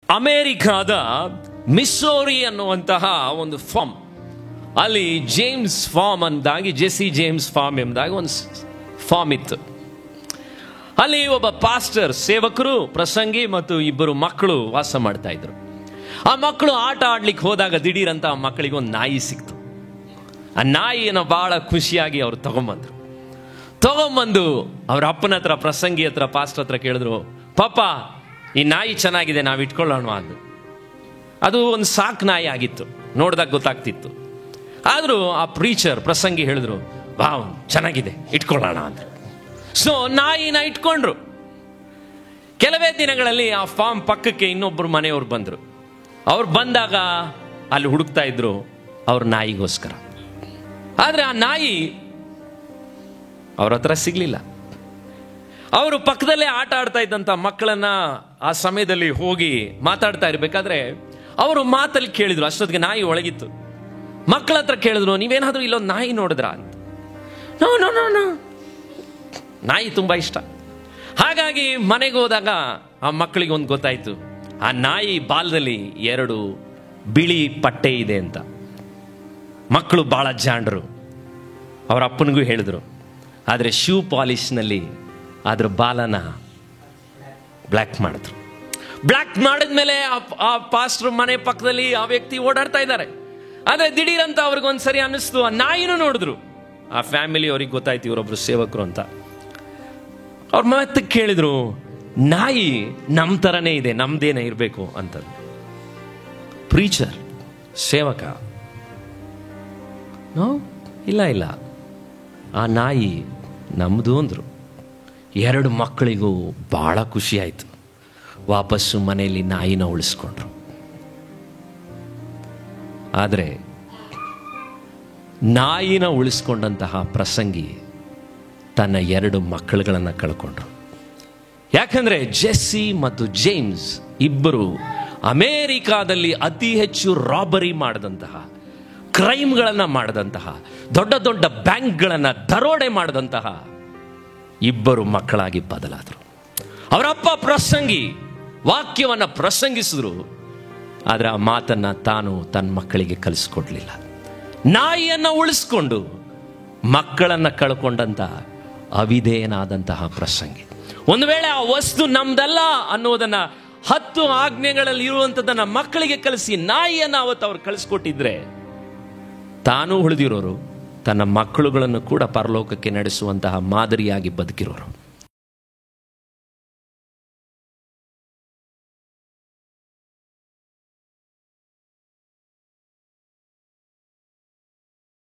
ಅಮೇರಿಕಾದ ಮಿಸ್ಸೋರಿ ಅನ್ನುವಂತಹ ಒಂದು ಫಾರ್ಮ್, ಅಲ್ಲಿ ಜೇಮ್ಸ್ ಫಾರ್ಮ್ ಅಂದಾಗಿ, ಜೆಸಿ ಜೇಮ್ಸ್ ಫಾರ್ಮ್ ಎಂಬುದಾಗಿ ಒಂದು ಫಾರ್ಮ್ ಇತ್ತು. ಅಲ್ಲಿ ಒಬ್ಬ ಪಾಸ್ಟರ್, ಸೇವಕರು, ಪ್ರಸಂಗಿ ಮತ್ತು ಇಬ್ಬರು ಮಕ್ಕಳು ವಾಸ ಮಾಡ್ತಾ ಇದ್ರು. ಆ ಮಕ್ಕಳು ಆಟ ಆಡ್ಲಿಕ್ಕೆ ಹೋದಾಗ ದಿಢೀರಂತ ಆ ಮಕ್ಕಳಿಗೆ ಒಂದು ನಾಯಿ ಸಿಕ್ತು. ಆ ನಾಯಿಯನ್ನು ಬಹಳ ಖುಷಿಯಾಗಿ ಅವ್ರು ತಗೊಂಬಂದು ಅವ್ರ ಅಪ್ಪನ ಹತ್ರ, ಪ್ರಸಂಗಿ ಹತ್ರ, ಪಾಸ್ಟರ್ ಹತ್ರ ಕೇಳಿದ್ರು, ಪಾಪ ಈ ನಾಯಿ ಚೆನ್ನಾಗಿದೆ, ನಾವು ಇಟ್ಕೊಳ್ಳೋಣ ಅಂದು. ಅದು ಒಂದು ಸಾಕು ನಾಯಿ ಆಗಿತ್ತು, ನೋಡಿದಾಗ ಗೊತ್ತಾಗ್ತಿತ್ತು. ಆದರೂ ಆ ಪ್ರೀಚರ್, ಪ್ರಸಂಗಿ ಹೇಳಿದ್ರು, ವಾವ್ ಚೆನ್ನಾಗಿದೆ, ಇಟ್ಕೊಳ್ಳೋಣ ಅಂತ. ಸೊ ನಾಯಿನ ಇಟ್ಕೊಂಡ್ರು. ಕೆಲವೇ ದಿನಗಳಲ್ಲಿ ಆ ಫಾರ್ಮ್ ಪಕ್ಕಕ್ಕೆ ಇನ್ನೊಬ್ಬರು ಮನೆಯವ್ರು ಬಂದರು. ಅವ್ರು ಬಂದಾಗ ಅಲ್ಲಿ ಹುಡುಕ್ತಾ ಇದ್ರು ಅವ್ರ ನಾಯಿಗೋಸ್ಕರ. ಆದರೆ ಆ ನಾಯಿ ಅವ್ರ ಹತ್ರ ಸಿಗ್ಲಿಲ್ಲ. ಅವರು ಪಕ್ಕದಲ್ಲೇ ಆಟ ಆಡ್ತಾ ಇದ್ದಂಥ ಮಕ್ಕಳನ್ನ ಆ ಸಮಯದಲ್ಲಿ ಹೋಗಿ ಮಾತಾಡ್ತಾ ಇರಬೇಕಾದ್ರೆ ಅವರು ಮಾತಲ್ಲಿ ಕೇಳಿದ್ರು. ಅಷ್ಟೊತ್ತಿಗೆ ನಾಯಿ ಒಳಗಿತ್ತು. ಮಕ್ಕಳ ಹತ್ರ ಕೇಳಿದ್ರು, ನೀವೇನಾದ್ರೂ ಇಲ್ಲೊಂದು ನಾಯಿ ನೋಡಿದ್ರಾ ಅಂತ. ನೋ, ನಾಯಿ ತುಂಬಾ ಇಷ್ಟ. ಹಾಗಾಗಿ ಮನೆಗೆ ಹೋದಾಗ ಆ ಮಕ್ಕಳಿಗೆ ಒಂದು ಗೊತ್ತಾಯ್ತು, ಆ ನಾಯಿ ಬಾಲದಲ್ಲಿ 2 ಬಿಳಿ ಪಟ್ಟೆ ಇದೆ ಅಂತ. ಮಕ್ಕಳು ಬಹಳ ಜಾಣರು, ಅವರ ಅಪ್ಪನಿಗೂ ಹೇಳಿದ್ರು. ಆದರೆ ಶೂ ಪಾಲಿಶ್ನಲ್ಲಿ ಅದ್ರ ಬಾಲನ ಬ್ಲ್ಯಾಕ್ ಮಾಡಿದ್ರು. ಬ್ಲ್ಯಾಕ್ ಮಾಡಿದ್ಮೇಲೆ ಆ ಪಾಸ್ಟರ್ ಮನೆ ಪಕ್ಕದಲ್ಲಿ ಆ ವ್ಯಕ್ತಿ ಓಡಾಡ್ತಾ ಇದ್ದಾರೆ. ಆದರೆ ದಿಢೀರಂತ ಅವ್ರಿಗೊಂದ್ಸರಿ ಅನ್ನಿಸ್ತು, ಆ ನಾಯಿನೂ ನೋಡಿದ್ರು. ಆ ಫ್ಯಾಮಿಲಿ ಅವ್ರಿಗೆ ಗೊತ್ತಾಯ್ತು ಇವರೊಬ್ರು ಸೇವಕರು ಅಂತ. ಅವ್ರ ಮತ್ತೆ ಕೇಳಿದ್ರು, ನಾಯಿ ನಮ್ಮ ಥರನೇ ಇದೆ, ನಮ್ದೇನೇ ಇರಬೇಕು ಅಂತ. ಪ್ರೀಚರ್, ಸೇವಕ, ನೋ, ಇಲ್ಲ, ಆ ನಾಯಿ ನಮ್ಮದು ಅಂದರು. 2 ಮಕ್ಕಳಿಗೂ ಬಹಳ ಖುಷಿ ಆಯಿತು. ವಾಪಸ್ಸು ಮನೆಯಲ್ಲಿ ನಾಯಿನ ಉಳಿಸ್ಕೊಂಡ್ರು. ಆದರೆ ನಾಯಿನ ಉಳಿಸ್ಕೊಂಡಂತಹ ಪ್ರಸಂಗಿ ತನ್ನ 2 ಮಕ್ಕಳುಗಳನ್ನು ಕಳ್ಕೊಂಡ್ರು. ಯಾಕಂದ್ರೆ ಜೆಸ್ಸಿ ಮತ್ತು ಜೇಮ್ಸ್ ಇಬ್ಬರು ಅಮೇರಿಕಾದಲ್ಲಿ ಅತಿ ಹೆಚ್ಚು ರಾಬರಿ ಮಾಡಿದಂತಹ, ಕ್ರೈಮ್ಗಳನ್ನು ಮಾಡಿದಂತಹ, ದೊಡ್ಡ ದೊಡ್ಡ ಬ್ಯಾಂಕ್ಗಳನ್ನು ದರೋಡೆ ಮಾಡಿದಂತಹ ಇಬ್ಬರು ಮಕ್ಕಳಾಗಿ ಬದಲಾದರು. ಅವರಪ್ಪ ಪ್ರಸಂಗಿ ವಾಕ್ಯವನ್ನು ಪ್ರಸಂಗಿಸಿದ್ರು, ಆದರೆ ಆ ಮಾತನ್ನ ತಾನು ತನ್ನ ಮಕ್ಕಳಿಗೆ ಕಲಿಸ್ಕೊಡ್ಲಿಲ್ಲ. ನಾಯಿಯನ್ನು ಉಳಿಸ್ಕೊಂಡು ಮಕ್ಕಳನ್ನು ಕಳ್ಕೊಂಡಂತ ಅವಿಧೇಯನಾದಂತಹ ಪ್ರಸಂಗಿ. ಒಂದು ವೇಳೆ ಆ ವಸ್ತು ನಮ್ದಲ್ಲ ಅನ್ನೋದನ್ನ 10 ಆಜ್ಞೆಗಳಲ್ಲಿ ಇರುವಂಥದ್ದನ್ನ ಮಕ್ಕಳಿಗೆ ಕಲಿಸಿ ನಾಯಿಯನ್ನು ಅವತ್ತು ಅವ್ರು ಕಳಿಸ್ಕೊಟ್ಟಿದ್ರೆ, ತಾನೂ ಉಳಿದಿರೋರು, ತನ್ನ ಮಕ್ಕಳುಗಳನ್ನು ಕೂಡ ಪರಲೋಕಕ್ಕೆ ನಡೆಸುವಂತಹ ಮಾದರಿಯಾಗಿ ಬದುಕಿರೋರು.